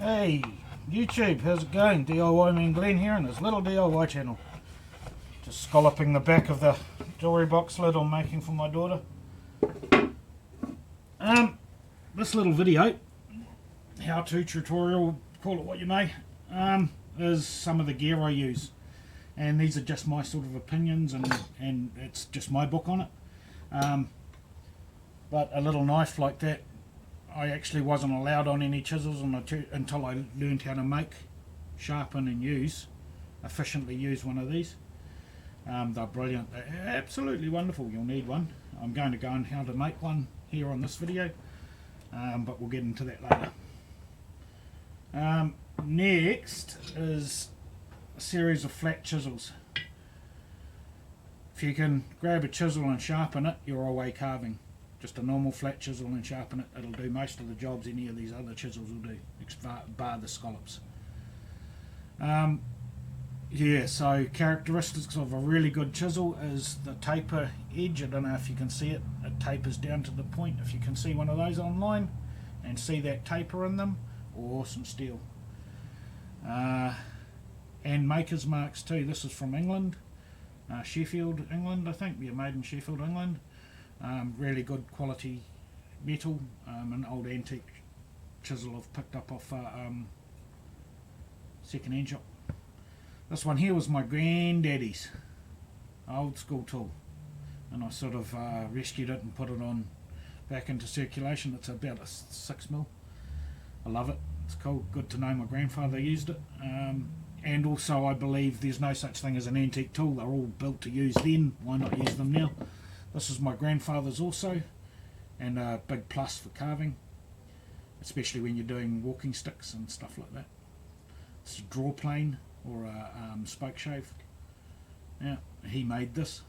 Hey, YouTube, how's it going? D.I.Y man Glen here on this little D.I.Y channel. Just scalloping the back of the jewellery box lid I'm making for my daughter. This little video, how-to tutorial, call it what you may, is some of the gear I use. And these are just my sort of opinions and it's just my book on it. But a little knife like that, I actually wasn't allowed on any chisels until I learned how to make, sharpen and efficiently use one of these. They're brilliant, they're absolutely wonderful. You'll need one. I'm going to go on how to make one here on this video, but we'll get into that later. Next is a series of flat chisels. If you can grab a chisel and sharpen it, you're away carving. Just a normal flat chisel and sharpen it, it'll do most of the jobs any of these other chisels will do, bar the scallops. Yeah, so characteristics of a really good chisel is the taper edge. I don't know if you can see it, it tapers down to the point. If you can see one of those online and see that taper in them, awesome steel. And maker's marks too. This is from England, Sheffield, England, I think. Yeah, made in Sheffield, England. Really good quality metal, an old antique chisel I've picked up off second hand shop. This one here was my granddaddy's old school tool, and I sort of rescued it and put it on back into circulation. It's about a 6mm. I love it, it's cool, good to know my grandfather used it. And also I believe there's no such thing as an antique tool, they're all built to use then, why not use them now? This is my grandfather's also, and a big plus for carving, especially when you're doing walking sticks and stuff like that. It's a draw plane or a spoke shave. Yeah, he made this,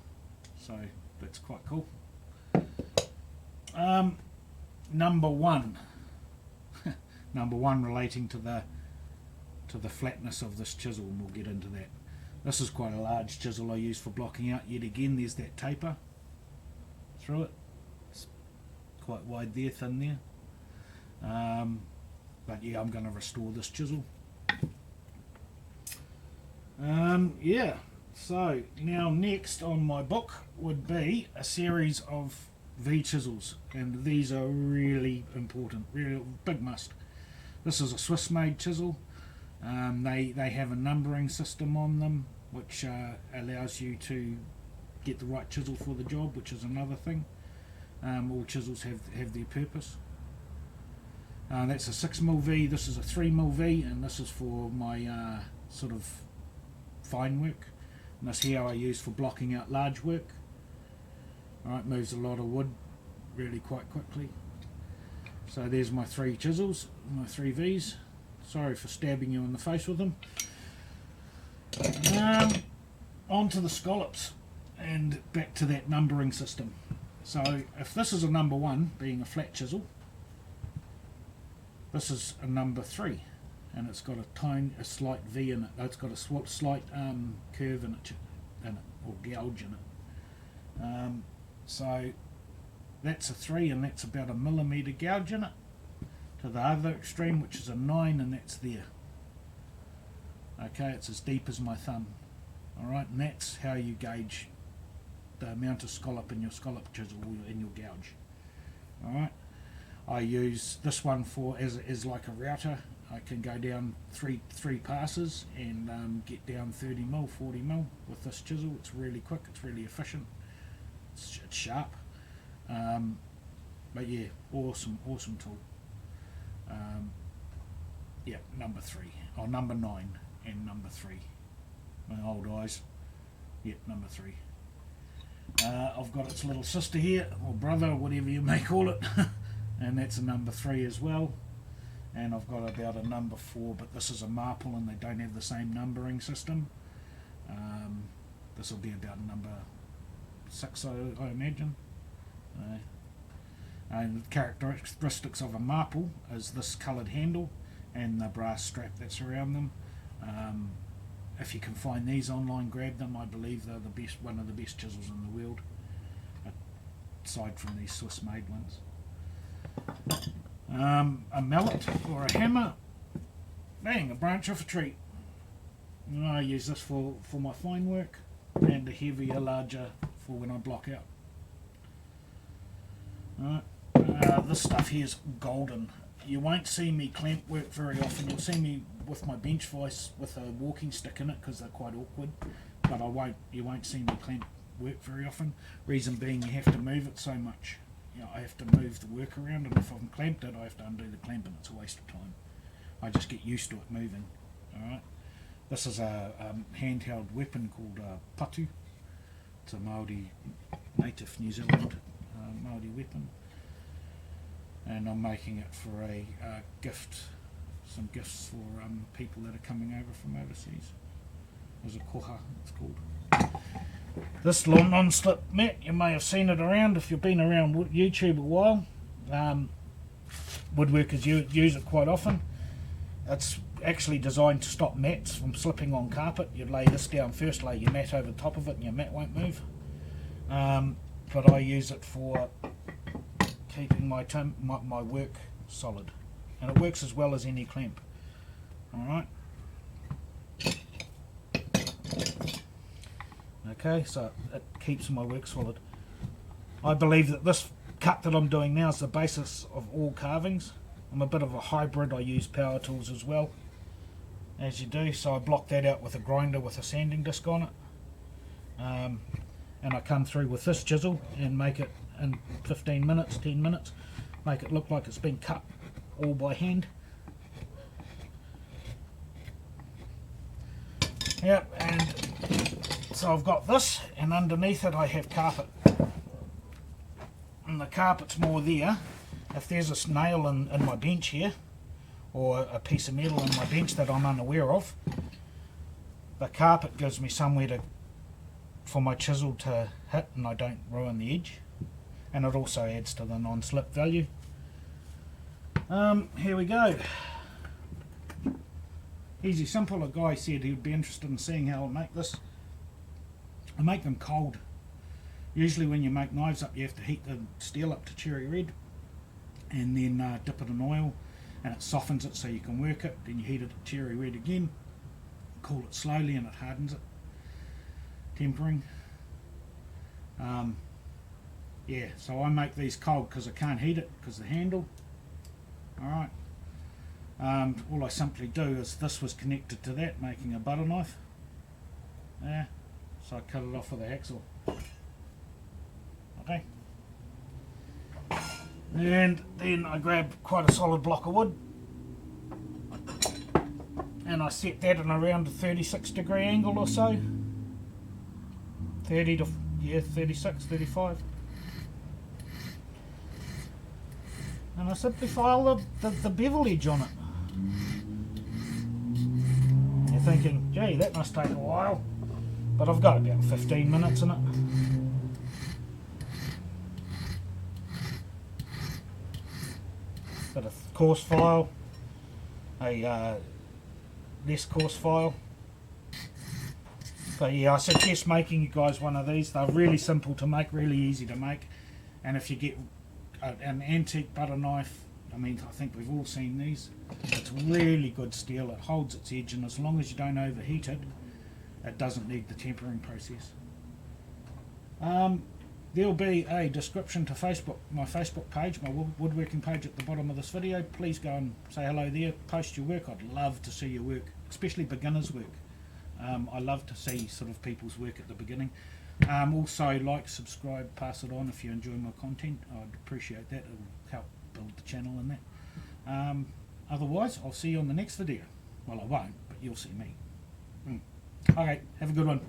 so that's quite cool. Number one, number one relating to the flatness of this chisel, and we'll get into that. This is quite a large chisel I use for blocking out. Yet again, there's that taper through it. It's quite wide there, thin there. But yeah, I'm going to restore this chisel. Yeah, so now next on my book would be a series of V chisels, and these are really important, really big must. This is a Swiss made chisel. They have a numbering system on them which allows you to get the right chisel for the job, which is another thing. All chisels have their purpose. That's a 6mm V, this is a 3mm V, and this is for my sort of fine work. And this here I use for blocking out large work. Alright, moves a lot of wood really quite quickly. So there's my three chisels, my three V's. Sorry for stabbing you in the face with them. On to the scallops. And back to that numbering system. So if this is a number 1, being a flat chisel, this is a number 3, and it's got a slight V in it. It's got a slight curve in it, or gouge in it. So that's a 3, and that's about a millimetre gouge in it. To the other extreme, which is a 9, and that's there. Okay, it's as deep as my thumb. Alright, and that's how you gauge the amount of scallop in your scallop chisel in your gouge. Alright, I use this one for as like a router. I can go down three passes and get down 30mm, 40mm with this chisel. It's really quick, it's really efficient, it's sharp. But yeah, awesome tool. Yeah, number 3, or number 9 and number 3. My old eyes. Yep, number 3. I've got its little sister here, or brother, or whatever you may call it, and that's a number 3 as well. And I've got about a number 4, but this is a marple and they don't have the same numbering system. This will be about number 6, I imagine. And the characteristics of a marple is this coloured handle and the brass strap that's around them. If you can find these online, grab them. I believe they're one of the best chisels in the world, aside from these Swiss made ones. A mallet or a hammer bang, a branch off a tree. And I use this for my fine work, and a heavier, larger for when I block out. Alright, this stuff here is golden. You won't see me clamp work very often. You'll see me with my bench vise with a walking stick in it because they're quite awkward, but you won't see me clamp work very often. Reason being, you have to move it so much. I have to move the work around, and if I've clamped it, I have to undo the clamp, and it's a waste of time. I just get used to it moving. Alright, this is a handheld weapon called facthe. It's a Māori, native New Zealand Māori weapon, and I'm making it for a gift, some gifts for people that are coming over from overseas. There's a koha, it's called. This little non-slip mat, you may have seen it around if you've been around YouTube a while. Woodworkers use it quite often. It's actually designed to stop mats from slipping on carpet. You lay this down first, lay your mat over the top of it, and your mat won't move. But I use it for keeping my work solid, and it works as well as any clamp. Alright. Okay, so it keeps my work solid. I believe that this cut that I'm doing now is the basis of all carvings. I'm a bit of a hybrid. I use power tools as well, as you do, so I block that out with a grinder with a sanding disc on it, and I come through with this chisel and make it in 15 minutes, 10 minutes, make it look like it's been cut all by hand. Yep, and so I've got this, and underneath it I have carpet, and the carpet's more there. If there's a nail in my bench here, or a piece of metal in my bench that I'm unaware of, the carpet gives me somewhere for my chisel to hit, and I don't ruin the edge, and it also adds to the non-slip value. Here we go. Easy, simple. A guy said he'd be interested in seeing how I make this. I make them cold. Usually when you make knives up, you have to heat the steel up to cherry red, and then dip it in oil, and it softens it so you can work it. Then you heat it at cherry red again, cool it slowly, and it hardens it. Tempering. Yeah, so I make these cold because I can't heat it because of the handle. Alright. All I simply do is, this was connected to that, making a butter knife. Yeah, so I cut it off with a hacksaw. Okay. And then I grab quite a solid block of wood, and I set that in around a 36-degree angle or so. 30 to, yeah, 36, 35. And I simply file the bevel edge on it. You're thinking, gee, that must take a while. But I've got about 15 minutes in it. Bit of coarse file, a less coarse file. But yeah, I suggest making you guys one of these. They're really simple to make, really easy to make. And if you get an antique butter knife, I mean, I think we've all seen these. It's really good steel. It holds its edge, and as long as you don't overheat it, it doesn't need the tempering process. There'll be a description to Facebook, my Facebook page, my woodworking page at the bottom of this video. Please go and say hello there, post your work. I'd love to see your work, especially beginners' work. I love to see sort of people's work at the beginning. Also, like, subscribe, pass it on if you enjoy my content. I'd appreciate that. It'll help build the channel and that. Otherwise, I'll see you on the next video. Well, I won't, but you'll see me. Okay, have a good one.